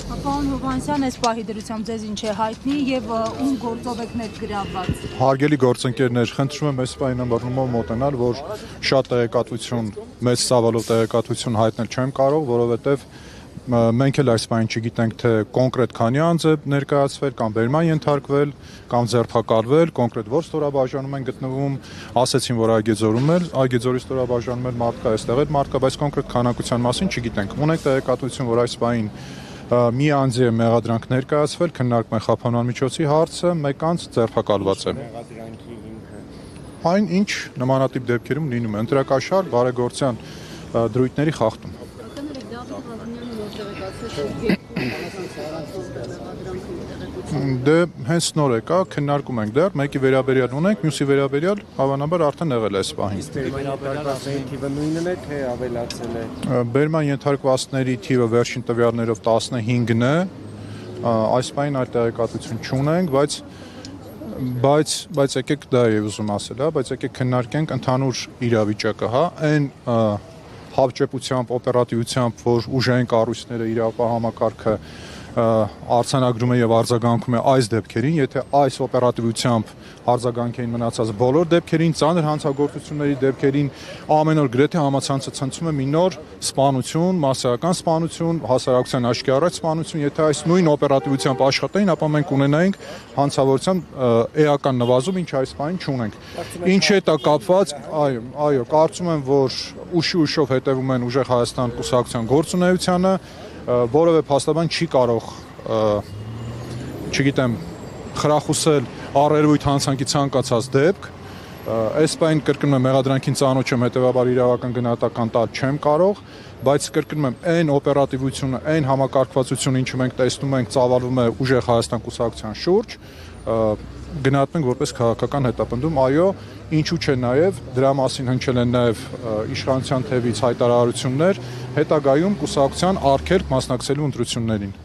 Պարոն Հովհաննիսյան, այս պահի դրությամբ ձեզ ինչ է հայտնի եւ ում գործով եք ներգրավված։ Հարգելի գործընկերներ, խնդրում եմ այս պահին ըմբռնումով մոտենալ, որ շատ տեղեկատվություն, մեծ ծավալով տեղեկատվություն հայտնել չեմ կարող, որովհետեւ մենք էլ այս պահին չգիտենք, թե կոնկրետ քանի անձ է ներկայացվել կամ բերման ենթարկվել կամ ձերբակալվել, կոնկրետ որ ստորաբաժանում են գտնվում, ասեցին, որ Այգեձորի ստորաբաժանում էլ մարդկա այստեղ էլ մարդկա, բայց կոնկրետ քանակության մասին չգիտենք։ Ունենք տեղեկատվություն, որ այս պահին մի անձի է մեղադրանք ներկայացվել, քննարկում են խափանման միջոցի հարցը, մեկ անձ ձերբակալված է։ Այն ինչ նմանատիպ դեպքերում լինում է, ընտրակաշար բարեգործյան դրույթների խախտում։ Դե հենց նոր եկա, քննարկում ենք դեռ, մեկի վերաբերյալ ունենք, մյուսի վերաբերյալ հավանաբար արդեն եղել է այս պահին։ Թիվը նույնն է, թե ավելացել է։ Բերման ենթարկվածների թիվը վերջին տվյալներով 15-ն է, այս պահին այլ տեղեկատվություն չունենք, բայց եկեք դա եմ ուզում ասել, բայց եկեք քննարկենք ընդհանուր իրավիճակը, այն հավճեպությամբ, օպերատիվությամբ, որ ուժային կառույցները իրավապահ արձանագրում է եւ արձագանքում է այս դեպքերին, եթե այս օպերատիվությամբ արձագանք էին մնացած բոլոր դեպքերին, ծանր հանցագործությունների դեպքերին, ամեն օր գրեթե համացանցը ցնցում է մի նոր սպանություն, մասսայական սպանություն, հասարակության աչքի առաջ սպանություն, եթե այս նույն օպերատիվությամբ աշխատեին, ապա մենք ունենայինք հանցավորության էական նվազում, ինչ այս պահին չունենք։ Ինչ հետ է կապված, այո, կարծում եմ, որ ուշով հետևում են Ուժեղ Հայաստան կուսակցության գործունեությանը, որևէ փաստաբան չի կարող, չգիտեմ, խրախուսել առերևույթ հանցանքի ցանկացած դեպք, այս պահին կրկնում եմ մեղադրանքին ծանոթ չեմ, հետևաբար իրավական գնահատական տալ չեմ կարող, բայց կրկնում եմ այն օպերատիվությունը, այն համակարգվածությունը, ինչը մենք տեսնում ենք, ծավալվում է Ուժեղ Հայաստան կուսակցության շուրջ, գնահատում ենք որպես քաղաքական հետապնդում, այո, ինչու՞ չէ նաև դրա մասին հնչել են նաև իշխանության թևից հայտարարություններ հետագայում կուսակցության արգելք մասնակցելու ընտրություններին։